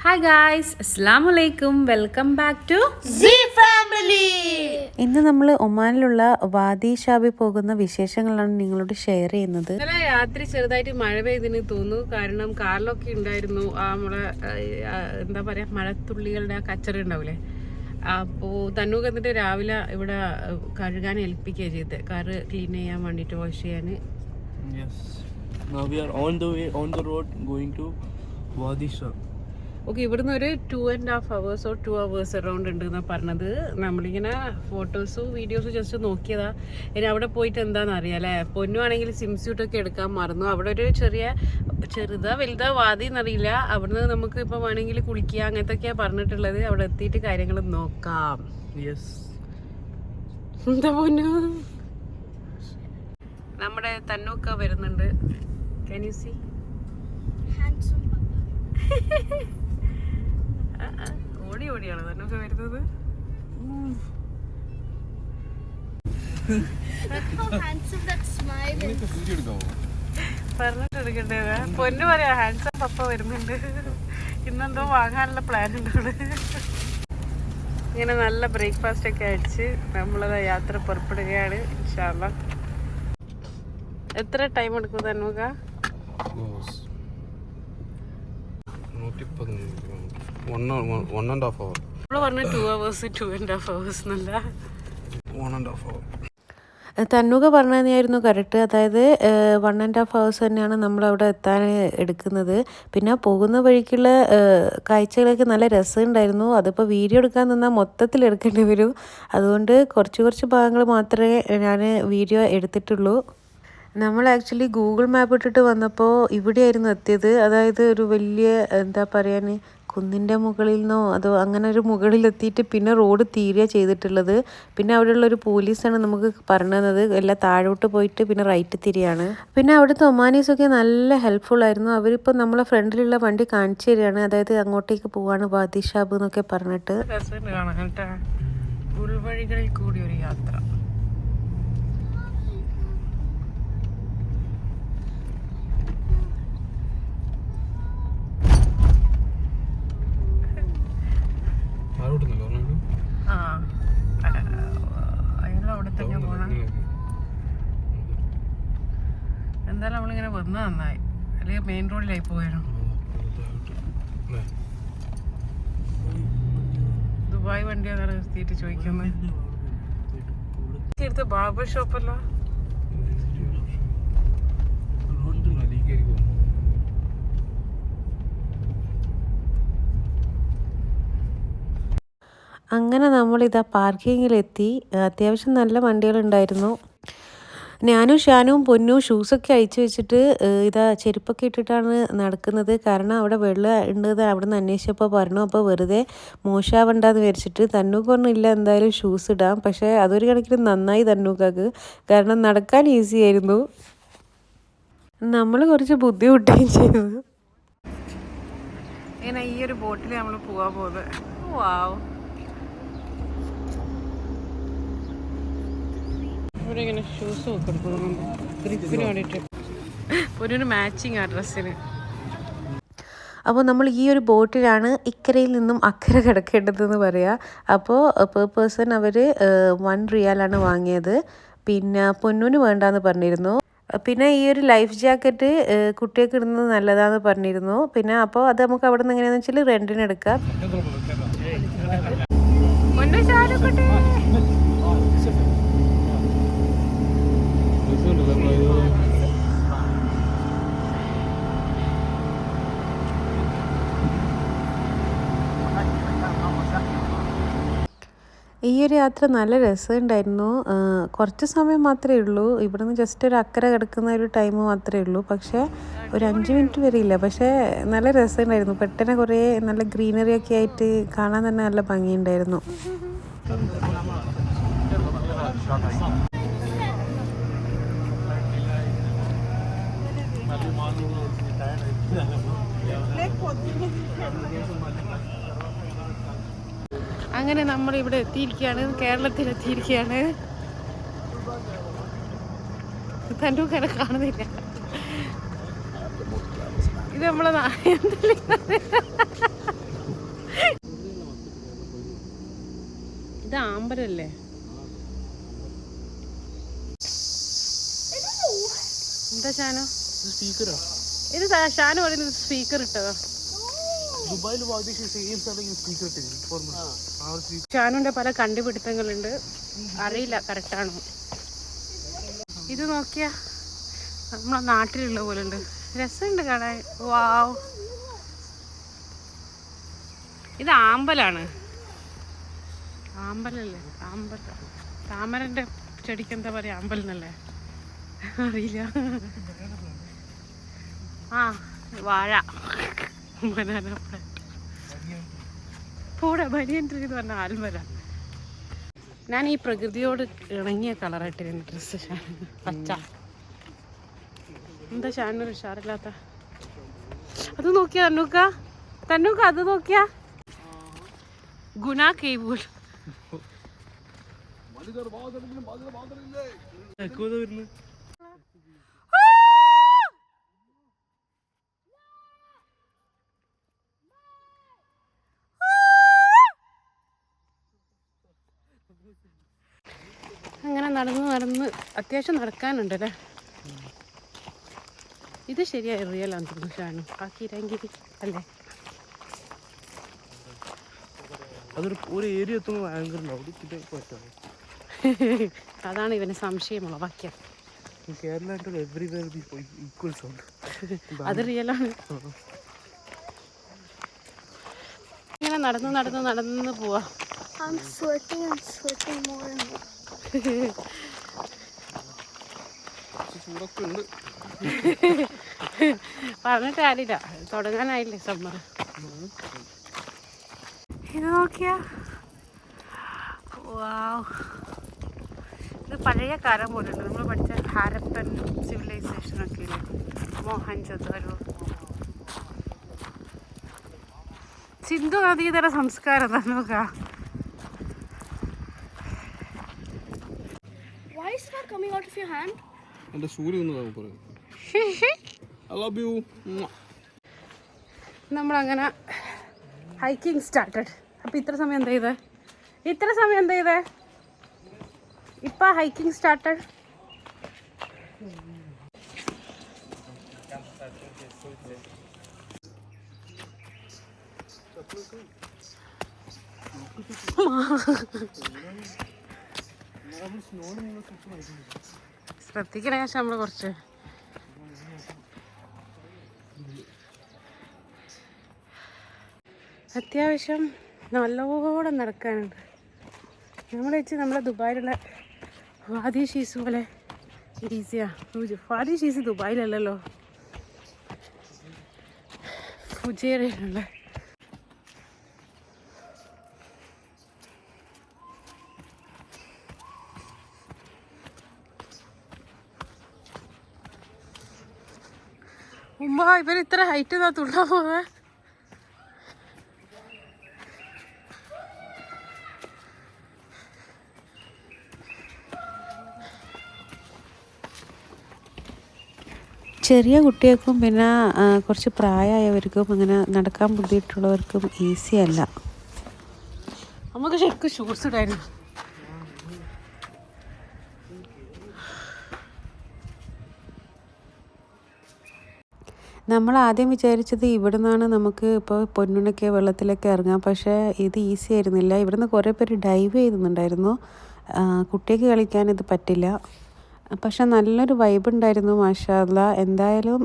Hi guys, അസ്സലാമു അലൈക്കും. Welcome back to സി ഫാമിലി. ഇന്ന് നമ്മൾ ഒമാനിലുള്ള വാദി ഷാബിൽ പോകുന്ന വിശേഷങ്ങളാണ് നിങ്ങളോട് ഷെയർ ചെയ്യുന്നത്. ഇന്നലെ രാത്രി ചെറുതായിട്ട് മഴ പെയ്തിന് തോന്നുന്നു. കാരണം കാറിലൊക്കെ ഉണ്ടായിരുന്നു നമ്മളെ എന്താ പറയാ, മഴത്തുള്ളികളുടെ ആ കച്ചറ ഉണ്ടാവില്ലേ. അപ്പോൾ തന്നൂക്ക് എന്നിട്ട് രാവിലെ ഇവിടെ കഴുകാൻ ഏൽപ്പിക്കുക ചെയ്ത്, കാറ് ക്ലീൻ ചെയ്യാൻ വേണ്ടിയിട്ട്, വാഷ് ചെയ്യാൻ. Now we are on the way on the road going to Wadi Shab. Okay, ഇവിടുന്ന് ഒരു 2.5 hours or 2 hours അറൗണ്ട് ഉണ്ട് എന്നാണ് പറഞ്ഞത്. നമ്മളിങ്ങനെ ഫോട്ടോസും വീഡിയോസും ജസ്റ്റ് നോക്കിയതാ. ഇനി അവിടെ പോയിട്ട് എന്താണെന്ന് അറിയാം അല്ലേ. പൊന്നുവാണെങ്കിൽ സ്വിംസ്യൂട്ടൊക്കെ എടുക്കാൻ മറന്നു. അവിടെ ഒരു ചെറുതാ വലുതാ വാതി എന്നറിയില്ല. അവിടുന്ന് നമുക്ക് ഇപ്പം വേണമെങ്കിൽ കുളിക്കുക അങ്ങനത്തെയൊക്കെയാണ് പറഞ്ഞിട്ടുള്ളത്. അവിടെ എത്തിയിട്ട് കാര്യങ്ങൾ നോക്കാം. എന്താ പൊന്നു, നമ്മുടെ തന്നൂക്ക വരുന്നുണ്ട്. Can you see? Handsome papa. ഓടിയാണ് തന്നൊക്കെ വരുന്നത്. Look how handsome that smile is. പറഞ്ഞിട്ടെടുക്കണ്ടേതാ പൊന്നു പറയാ, ഹാൻഡ്സം പപ്പ വരുന്നുണ്ട്. ഇന്നെന്തോ വാങ്ങാനുള്ള പ്ലാൻ ഉണ്ട് ഇവിടെ. ഇങ്ങനെ നല്ല ബ്രേക്ക്ഫാസ്റ്റ് ഒക്കെ അടിച്ച് നമ്മളത് യാത്ര പുറപ്പെടുകയാണ് ഇൻഷാ അല്ലാഹ്. എത്ര ടൈം എടുക്കും തന്നൂക്ക? 1.5 hour. നമ്മള് പറഞ്ഞു 2 hours 2.5 hours എന്നല്ല, 1.5 hour. തന്നൂക പറഞ്ഞു തന്നെയായിരുന്നു കറക്റ്റ്. അതായത് 1.5 hours തന്നെയാണ് നമ്മളവിടെ എത്താൻ എടുക്കുന്നത്. പിന്നെ പോകുന്ന വഴിക്കുള്ള കാഴ്ചകളൊക്കെ നല്ല രസമുണ്ടായിരുന്നു. അതിപ്പോൾ വീഡിയോ എടുക്കാൻ നിന്നാൽ മൊത്തത്തിൽ എടുക്കേണ്ടി വരും. അതുകൊണ്ട് കുറച്ച് ഭാഗങ്ങൾ മാത്രമേ ഞാൻ വീഡിയോ എടുത്തിട്ടുള്ളൂ. നമ്മൾ ആക്ച്വലി ഗൂഗിൾ മാപ്പ് ഇട്ടിട്ട് വന്നപ്പോൾ ഇവിടെയായിരുന്നു എത്തിയത്. അതായത് ഒരു വലിയ എന്താ പറയാൻ, കുന്നിൻ്റെ മുകളിൽ നിന്നോ അതോ അങ്ങനെ ഒരു മുകളിലെത്തിയിട്ട് പിന്നെ റോഡ് തീരുക ചെയ്തിട്ടുള്ളത്. പിന്നെ അവിടെയുള്ളൊരു പോലീസാണ് നമുക്ക് പറഞ്ഞു തന്നത് എല്ലാം താഴോട്ട് പോയിട്ട് പിന്നെ റൈറ്റ് തിരിയാണ്. പിന്നെ അവിടുത്തെ ഒമാനീസൊക്കെ നല്ല ഹെൽപ്ഫുൾ ആയിരുന്നു. അവരിപ്പോൾ നമ്മളെ ഫ്രണ്ടിലുള്ള വണ്ടി കാണിച്ചു തരികയാണ്. അതായത് അങ്ങോട്ടേക്ക് പോവാണ് വാദി ഷാബ് എന്നൊക്കെ പറഞ്ഞിട്ട്. രസമുണ്ട് കാണാൻ കേട്ടാ. ഉൾവഴികളിൽ കൂടി ഒരു യാത്ര. അവിടെ തന്നെ പോണം. എന്തായാലും നമ്മളിങ്ങനെ വന്ന് നന്നായി, അല്ലെങ്കിൽ മെയിൻ റോഡിലായി പോയാലും. ദുബായ് വണ്ടിയാണ് നിർത്തിയിട്ട് ചോദിക്കുന്നത്. എടുത്ത് ബാർബർ ഷോപ്പല്ലോ. അങ്ങനെ നമ്മളിതാ പാർക്കിങ്ങിലെത്തി. അത്യാവശ്യം നല്ല വണ്ടികളുണ്ടായിരുന്നു. ഞാനും ഷാനും പൊന്നും ഷൂസൊക്കെ അഴിച്ചു വെച്ചിട്ട് ഇതാ ചെരുപ്പൊക്കെ ഇട്ടിട്ടാണ് നടക്കുന്നത്. കാരണം അവിടെ വെള്ളം ഉണ്ട് അവിടെ നിന്ന് അന്വേഷിച്ചപ്പോൾ പറഞ്ഞു. അപ്പോൾ വെറുതെ മോശമാവണ്ടെന്ന് വിചാരിച്ചിട്ട് തന്നൂക്ക് പറഞ്ഞില്ല എന്തായാലും ഷൂസ് ഇടാം. പക്ഷേ അതൊരു കണക്കിന് നന്നായി തന്നൂക്കാക്ക്, കാരണം നടക്കാൻ ഈസി ആയിരുന്നു. നമ്മൾ കുറച്ച് ബുദ്ധിമുട്ടുകയും ചെയ്തു. ഇങ്ങനെ ഈ ഒരു ബോട്ടിൽ നമ്മൾ പോകാൻ പോകുന്നത്. വാവ്, ഇവിടെ ഇങ്ങനെ ഷൂസ് ഒക്കെ എടുക്കുന്നുണ്ട് ഗ്രിപ്പിന് വേണ്ടിയിട്ട്. ഒരു മാച്ചിങ് ആ ഡ്രസ്സിന്. അപ്പോൾ നമ്മൾ ഈ ഒരു ബോട്ടിലാണ് ഇക്കരയിൽ നിന്നും അക്കരെ കിടക്കേണ്ടതെന്ന് പറയാം. അപ്പോൾ പെർ പേഴ്സൺ അവർ 1 റിയാലാണ് വാങ്ങിയത്. പിന്നെ പൊന്നൂന് വേണ്ടാന്ന് പറഞ്ഞിരുന്നു. പിന്നെ ഈ ഒരു ലൈഫ് ജാക്കറ്റ് കുട്ടികൾക്ക് ഇടുന്നത് നല്ലതാന്ന് പറഞ്ഞിരുന്നു. പിന്നെ അപ്പോൾ അത് നമുക്ക് അവിടെ നിന്ന് എങ്ങനെയാണെന്ന് വെച്ചാൽ റെൻറ്റിന് എടുക്കാം. ഈ ഒരു യാത്ര നല്ല രസമുണ്ടായിരുന്നു. കുറച്ച് സമയം മാത്രമേ ഉള്ളൂ. ഇവിടുന്ന് ജസ്റ്റ് ഒരു അക്കരെ കിടക്കുന്ന ഒരു ടൈം മാത്രമേ ഉള്ളൂ. പക്ഷേ ഒരു 5 മിനിറ്റ് വരെ ഇല്ല. പക്ഷേ നല്ല രസമുണ്ടായിരുന്നു. പെട്ടെന്ന് കുറേ നല്ല ഗ്രീനറി ഒക്കെ ആയിട്ട് കാണാൻ തന്നെ നല്ല ഭംഗിയുണ്ടായിരുന്നു. അങ്ങനെ നമ്മൾ ഇവിടെ എത്തിയിരിക്കുകയാണ്, കേരളത്തിൽ എത്തിയിരിക്കുകയാണ്. തന്നൂക്കനെ കാണുന്നില്ല. ഇത് നമ്മളെ അമ്പലല്ലേ? എന്താ ഷാനു സ്പീക്കറാ ഇത്? ഷാനു പറയുന്നത് സ്പീക്കർ ഇട്ടതാ. ദുബായിൽ സെയിം സ്ഥലം സ്പീക്കർ ഇട്ടിരുന്നു. ഷാനുവിന്റെ പല കണ്ടുപിടുത്തങ്ങളുണ്ട്, അറിയില്ല കറക്റ്റാണോ. ഇത് നോക്കിയാ നമ്മളെ നാട്ടിലുള്ള പോലെ ഉണ്ട്, രസമുണ്ട് കാണാൻ. വാവ്, ഇത് ആമ്പലാണ്. ആമ്പലല്ലേ? ആമ്പൽ, താമരന്റെ ചെടിക്ക് എന്താ പറയാ, ആമ്പൽ എന്നല്ലേ? അറിയില്ല. ആ, വാഴ, ബനാന പൂടെ ബനിയൻ ട്രീ എന്ന് പറഞ്ഞ ആൽമര. ഞാൻ ഈ പ്രകൃതിയോട് ഇണങ്ങിയ കളറായിട്ടിരുന്നു ഡ്രസ്സ്. പച്ച. എന്താ ഷാനൊരു ഉഷാറില്ലാത്ത? അത് നോക്കിയാ തന്നൂക്ക അത് നോക്കിയാ ഗുണ കേബൂൾ. അങ്ങനെ നടന്ന് അത്യാവശ്യം നടക്കാനുണ്ടല്ലേ. ഇത് ശരിയായി റിയലാന്ന് തോന്നുന്നു ഷാനു. ആ കിരങ്കിരി അല്ലേ? അതൊരു ഒരു ഏരിയ എത്തുമ്പോൾ ഭയങ്കര അതാണ് ഇവന് സംശയമുള്ള വാക്യം. Kerala everywhere equal sound. അത് റിയലാണ്. ഇങ്ങനെ നടന്ന് പോവാ. I'm sweating more and more. ചൂടൊക്കെ ഉണ്ട്. പറഞ്ഞിട്ട് കാര്യമില്ല, തുടങ്ങാനായില്ലേ സമ്മർ. ഇത് നോക്കിയാ, വാവ്, ഇത് പഴയ കാലം പോലുണ്ട്. നമ്മൾ പഠിച്ച ഹാരപ്പൻ സിവിലൈസേഷനൊക്കെ ഇല്ലേ, മോഹൻജോദാരോ. സിന്ധു നദീതര സംസ്കാരം നോക്കാം. Why is that coming out of your hand? എൻ്റെ സൂര്യ ഒന്ന് പറയും. I love you. നമ്മളങ്ങനെ ഹൈക്കിംഗ് സ്റ്റാർട്ടഡ്. അപ്പം ഇത്ര സമയം എന്താ ചെയ്തേ? ഇപ്പം ഹൈക്കിംഗ് സ്റ്റാർട്ടഡ്. ശ്രദ്ധിക്കണേ ശേഷം നമ്മൾ കുറച്ച് അത്യാവശ്യം നല്ലോണം നടക്കാനുണ്ട്. നമ്മൾ വെച്ച് നമ്മളെ ദുബായിലുള്ള വാദി ഷീസ് പോലെ ഈസിയാ. വാദി ഷീസ് ദുബായിലല്ലല്ലോ, ഫുജേറയിലുള്ള. ഉമ്മ ഇവർ ഇത്ര ഹൈറ്റ് തുള്ളാൻ പോവേ. ചെറിയ കുട്ടികൾക്കും പിന്നെ കുറച്ച് പ്രായമായവർക്കും അങ്ങനെ നടക്കാൻ ബുദ്ധിമുട്ടുള്ളവർക്കും ഈസി അല്ല. നമുക്ക് ശരിക്കും ഷൂസ് ഇടായിരുന്നു. നമ്മൾ ആദ്യം വിചാരിച്ചത് ഇവിടെ നിന്നാണ് നമുക്ക് ഇപ്പോൾ പൊന്നുണൊക്കെ വെള്ളത്തിലൊക്കെ ഇറങ്ങാം. പക്ഷേ ഇത് ഈസി ആയിരുന്നില്ല. ഇവിടുന്ന് കുറേ പേര് ഡൈവ് ചെയ്യുന്നുണ്ടായിരുന്നു. കുട്ടിക്ക് കളിക്കാൻ ഇത് പറ്റില്ല. പക്ഷെ നല്ലൊരു വൈബ് ഉണ്ടായിരുന്നു. മാഷാ അല്ലാ. എന്തായാലും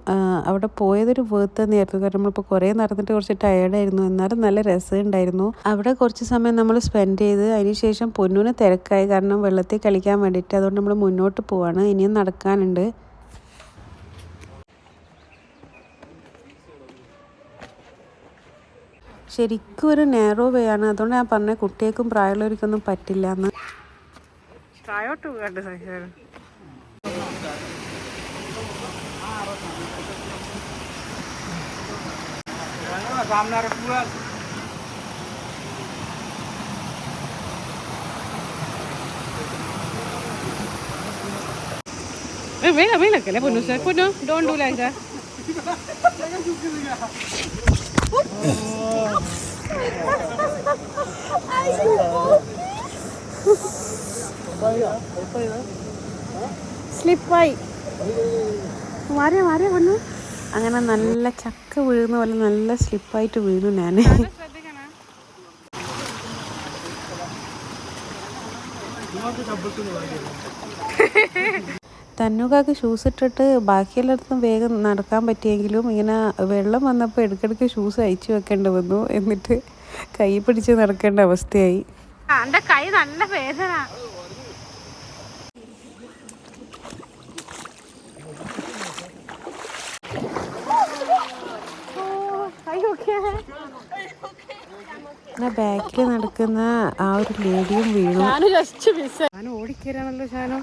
അവിടെ പോയതൊരു വേർത്ത് തന്നെയായിരുന്നു. കാരണം നമ്മളിപ്പോൾ കുറേ നടന്നിട്ട് കുറച്ച് ടയേർഡായിരുന്നു. എന്നാലും നല്ല രസമുണ്ടായിരുന്നു. അവിടെ കുറച്ച് സമയം നമ്മൾ സ്പെൻഡ് ചെയ്ത് അതിന് ശേഷം പൊന്നൂന് തിരക്കായി, കാരണം വെള്ളത്തിൽ കളിക്കാൻ വേണ്ടിയിട്ട്. അതുകൊണ്ട് നമ്മൾ മുന്നോട്ട് പോവാണ്. ഇനിയും നടക്കാനുണ്ട്. ശരിക്കും ഒരു നാരോ വേ ആണ്. അതുകൊണ്ട് ഞാൻ പറഞ്ഞ കുട്ടികൾക്കും പ്രായമുള്ളവർക്കൊന്നും പറ്റില്ല എന്ന്. താഴോട്ട് കണ്ട് സഹിച്ചാലും Mira, പൊന്നു സാർ, പൊന്നു ഡോണ്ട് ഡു ലൈക്ക് ദാറ്റ്. സ്ലിപ്പായി മാറിയ വന്നു. അങ്ങനെ നല്ല ചക്ക വീഴുന്ന പോലെ നല്ല സ്ലിപ്പായിട്ട് വീണു ഞാൻ. തന്നുകാക്ക് ഷൂസ് ഇട്ടിട്ട് ബാക്കിയെല്ലായിടത്തും വേഗം നടക്കാൻ പറ്റിയെങ്കിലും ഇങ്ങനെ വെള്ളം വന്നപ്പോൾ ഇടയ്ക്കിടയ്ക്ക് ഷൂസ് അയച്ചു വെക്കേണ്ടി വന്നു. എന്നിട്ട് കൈ പിടിച്ച് നടക്കേണ്ട അവസ്ഥയായി. എൻ്റെ കൈ നല്ല വേദന. ബാക്കിൽ നടക്കുന്ന ആ ഒരു ലേഡിയും വീണു. ഞാൻ ഓടിക്കരാണല്ലോ ഷാനോ.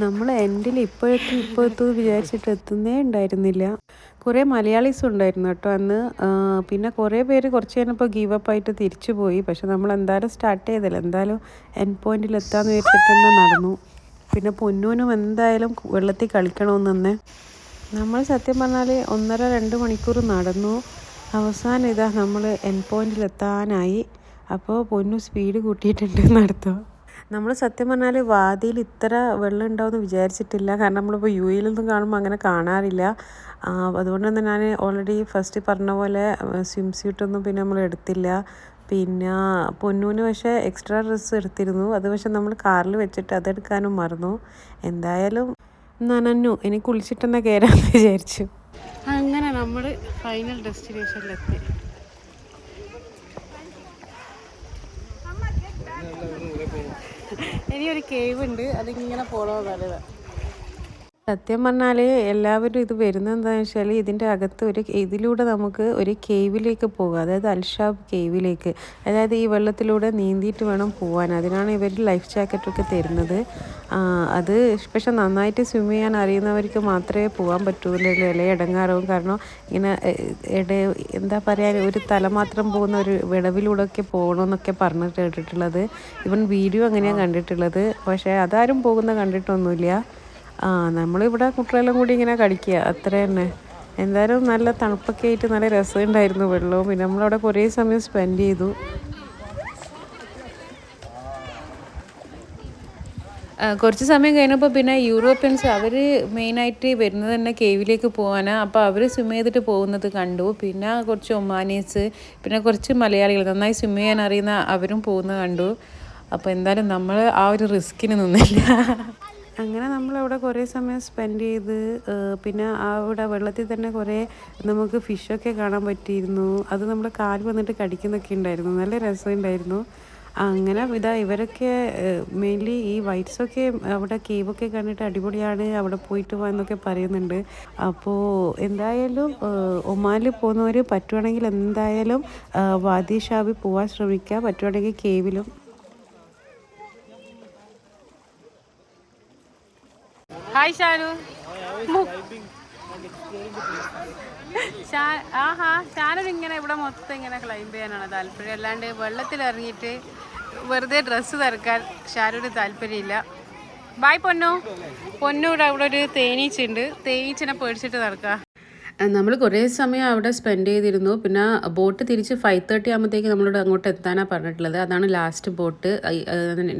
നമ്മൾ എൻഡിൽ ഇപ്പോഴെത്തും വിചാരിച്ചിട്ട് എത്തുന്നേ ഉണ്ടായിരുന്നില്ല. കുറേ മലയാളീസ് ഉണ്ടായിരുന്നു കേട്ടോ അന്ന്. പിന്നെ കുറേ പേര് കുറച്ച് കഴിഞ്ഞപ്പോൾ ഗീവപ്പ് ആയിട്ട് തിരിച്ചു പോയി. പക്ഷെ നമ്മൾ എന്തായാലും സ്റ്റാർട്ട് ചെയ്തില്ല. എന്തായാലും എൻഡ് പോയിന്റിൽ എത്താമെന്ന് വിചാരിച്ചിട്ട് തന്നെ നടന്നു. പിന്നെ പൊന്നൂനും എന്തായാലും വെള്ളത്തിൽ കളിക്കണമെന്ന് തന്നെ. നമ്മൾ സത്യം പറഞ്ഞാൽ 1.5-2 മണിക്കൂർ നടന്നു. അവസാനം ഇതാ നമ്മൾ എൻഡ് പോയിന്റിൽ എത്താനായി. അപ്പോൾ പൊന്നു സ്പീഡ് കൂട്ടിയിട്ടുണ്ട് നടത്തുക. നമ്മൾ സത്യം പറഞ്ഞാൽ വാദിയിൽ ഇത്ര വെള്ളം ഉണ്ടാവുമെന്ന് വിചാരിച്ചിട്ടില്ല. കാരണം നമ്മളിപ്പോൾ യു എയിലൊന്നും കാണുമ്പോൾ അങ്ങനെ കാണാറില്ല. അതുകൊണ്ട് തന്നെ ഞാൻ ഓൾറെഡി ഫസ്റ്റ് പറഞ്ഞ പോലെ സ്വിം സ്യൂട്ടൊന്നും പിന്നെ നമ്മൾ എടുത്തില്ല. പിന്നെ പൊന്നൂന് പക്ഷേ എക്സ്ട്രാ ഡ്രസ്സ് എടുത്തിരുന്നു. അത് പക്ഷെ നമ്മൾ കാറിൽ വെച്ചിട്ട് അതെടുക്കാനും മറന്നു. എന്തായാലും നനഞ്ഞു. ഇനി കുളിച്ചിട്ടെന്നാ കയറാമെന്ന് വിചാരിച്ചു. അങ്ങനെ നമ്മൾ ഫൈനൽ ഡെസ്റ്റിനേഷനിലെത്തി. ഇനിയൊരു കേവ് ഉണ്ട്, അതിങ്ങനെ പോകണമെന്ന് നല്ലതാണ്. സത്യം പറഞ്ഞാൽ എല്ലാവരും ഇത് വരുന്നത് എന്താണെന്ന് വെച്ചാൽ ഇതിൻ്റെ അകത്ത് ഇതിലൂടെ നമുക്ക് ഒരു കേവിലേക്ക് പോകാം. അതായത് അൽഷാബ് കേവിലേക്ക്. അതായത് ഈ വെള്ളത്തിലൂടെ നീന്തിയിട്ട് വേണം പോകാൻ. അതിനാണ് ഇവർ ലൈഫ് ജാക്കറ്റൊക്കെ തരുന്നത്. അത് പക്ഷെ നന്നായിട്ട് സ്വിം ചെയ്യാൻ അറിയുന്നവർക്ക് മാത്രമേ പോകാൻ പറ്റുള്ളൂ. അല്ലെ ഇടങ്ങാറാവും. കാരണം ഇങ്ങനെ എന്താ പറയുക, ഒരു തല മാത്രം പോകുന്ന ഒരു വിടവിലൂടെയൊക്കെ പോകണമെന്നൊക്കെ പറഞ്ഞിട്ട് കേട്ടിട്ടുള്ളത്. ഇവൻ വീഡിയോ അങ്ങനെയാണ് കണ്ടിട്ടുള്ളത്. പക്ഷേ അതാരും പോകുന്ന കണ്ടിട്ടൊന്നുമില്ല. നമ്മളിവിടെ കുട്ടികളെല്ലാം കൂടി ഇങ്ങനെ കളിക്കുക, അത്ര തന്നെ. എന്തായാലും നല്ല തണുപ്പൊക്കെ ആയിട്ട് നല്ല രസമുണ്ടായിരുന്നു വെള്ളവും. പിന്നെ നമ്മളവിടെ കുറേ സമയം സ്പെൻഡ് ചെയ്തു. കുറച്ച് സമയം കഴിഞ്ഞപ്പോൾ പിന്നെ യൂറോപ്യൻസ് അവർ മെയിനായിട്ട് വരുന്നത് തന്നെ കേവിലേക്ക് പോകാനാണ്. അപ്പോൾ അവർ സ്വിം ചെയ്തിട്ട് പോകുന്നത് കണ്ടു. പിന്നെ കുറച്ച് ഒമാനീസ്, പിന്നെ കുറച്ച് മലയാളികൾ നന്നായി സ്വിം ചെയ്യാൻ അറിയുന്ന അവരും പോകുന്നത് കണ്ടു. അപ്പോൾ എന്തായാലും നമ്മൾ ആ ഒരു റിസ്കിന് നിന്നില്ല. അങ്ങനെ നമ്മളവിടെ കുറേ സമയം സ്പെൻഡ് ചെയ്ത് പിന്നെ അവിടെ വെള്ളത്തിൽ തന്നെ കുറേ നമുക്ക് ഫിഷൊക്കെ കാണാൻ പറ്റിയിരുന്നു. അത് നമ്മുടെ കാല് വന്നിട്ട് കടിക്കുന്നൊക്കെ ഉണ്ടായിരുന്നു. നല്ല രസമുണ്ടായിരുന്നു. അങ്ങനെ ഇവരൊക്കെ മെയിൻലി ഈ വൈറ്റ്സൊക്കെ അവിടെ കേവൊക്കെ കണ്ടിട്ട് അടിപൊളിയാണ്, അവിടെ പോയിട്ട് പോകാമെന്നൊക്കെ പറയുന്നുണ്ട്. അപ്പോൾ എന്തായാലും ഒമാനിൽ പോകുന്നവർ പറ്റുവാണെങ്കിൽ എന്തായാലും വാദി ഷാബിൽ പോകാൻ ശ്രമിക്കുക. പറ്റുവാണെങ്കിൽ കേവിലും. ഹായ് ഷാനു. ഷാനു ഇങ്ങനെ ഇവിടെ മൊത്തം ഇങ്ങനെ ക്ലൈംബ് ചെയ്യാനാണ് താല്പര്യം. അല്ലാണ്ട് വെള്ളത്തിൽ ഇറങ്ങിയിട്ട് വെറുതെ ഡ്രസ്സ് തിരക്കാൻ ഷാനുവിന് താല്പര്യമില്ല. ബായ് പൊന്നു. പൊന്നൂടെ അവിടെ ഒരു തേനീച്ചുണ്ട്, തേനീച്ചിനെ പേടിച്ചിട്ട് നടക്കുക. നമ്മൾ കുറേ സമയം അവിടെ സ്പെൻഡ് ചെയ്തിരുന്നു. പിന്നെ ബോട്ട് തിരിച്ച് 5:30 ആകുമ്പോഴത്തേക്ക് നമ്മളോട് അങ്ങോട്ട് എത്താനാണ് പറഞ്ഞിട്ടുള്ളത്. അതാണ് ലാസ്റ്റ് ബോട്ട്.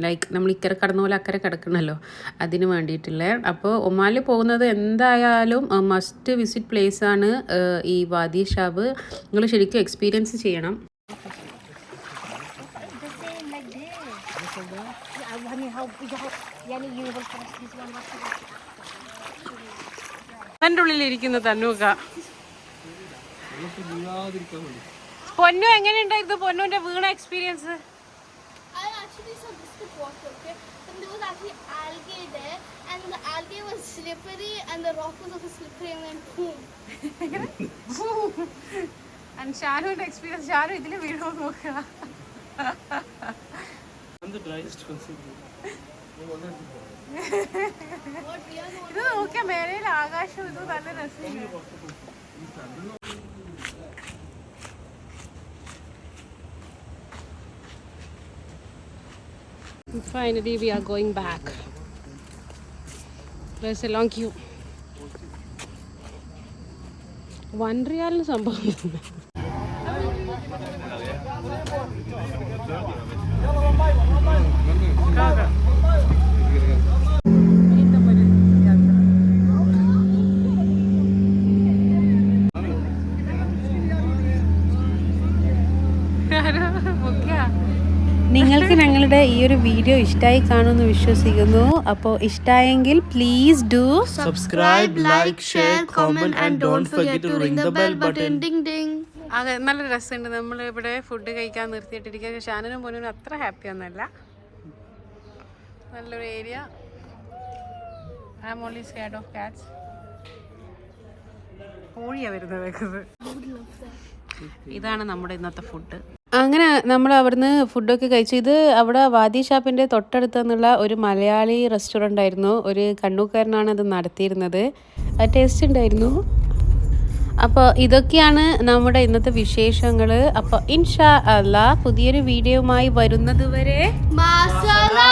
ലൈക്ക് നമ്മൾ ഇക്കരെ കടന്ന പോലെ അക്കരെ കിടക്കണമല്ലോ, അതിന് വേണ്ടിയിട്ടുള്ള. അപ്പോൾ ഒമാനിൽ പോകുന്നത് എന്തായാലും മസ്റ്റ് വിസിറ്റ് പ്ലേസ് ആണ് ഈ വാദി ഷാബ്. നിങ്ങൾ ശരിക്കും എക്സ്പീരിയൻസ് ചെയ്യണം. അതിൻ്റെ ഉള്ളിലിരിക്കുന്നു തന്നൂക്ക. പൊന്നു എങ്ങനെയുണ്ടായിരുന്നു പൊന്നുവിന്റെ വീണ experience? I actually saw this with water, okay? And there was actually algae there, and the algae was slippery, and the rock was also slippery, and then boom. And ഷാനുവിന്റെ experience, Shanu ഇതിൽ വീണോ നോക്കുക. ഇത് നോക്കിയാ മേലയിൽ ആകാശം, ഇത് നല്ല രസമുണ്ട്. Finally we are going back. There's a long queue. 1 റിയാലിന് സംഭവം. നിങ്ങൾക്ക് ഞങ്ങളുടെ ഈ ഒരു വീഡിയോ ഇഷ്ടമായി കാണുമെന്ന് വിശ്വസിക്കുന്നു. അപ്പോൾ ഇഷ്ടമായെങ്കിൽ please do Subscribe, like, share, comment, and don't forget to ring the bell button. Ding ding. അതെ, നല്ല രസമുണ്ട്. നമ്മൾ ഇവിടെ ഫുഡ് കഴിക്കാൻ നിർത്തിയിട്ടിരിക്കുക. ഷാനനും പൊന്നും അത്ര ഹാപ്പി ഒന്നല്ല. നല്ലൊരു area. I am only scared of cats. കോഴിയാണ് വരുന്നത് വെക്കുന്നത്. ഇതാണ് നമ്മുടെ ഇന്നത്തെ ഫുഡ്. അങ്ങനെ നമ്മൾ അവിടുന്ന് ഫുഡൊക്കെ കഴിച്ചു. ഇത് അവിടെ വാദി ഷാപ്പിൻ്റെ തൊട്ടടുത്ത് നിന്നുള്ള ഒരു മലയാളി റെസ്റ്റോറൻ്റ് ആയിരുന്നു. ഒരു കണ്ണൂക്കാരനാണ് അത് നടത്തിയിരുന്നത്. ടേസ്റ്റ് ഉണ്ടായിരുന്നു. അപ്പോൾ ഇതൊക്കെയാണ് നമ്മുടെ ഇന്നത്തെ വിശേഷങ്ങൾ. അപ്പോൾ ഇൻഷാ അല്ലാ പുതിയൊരു വീഡിയോയുമായി വരുന്നത് വരെ Masala.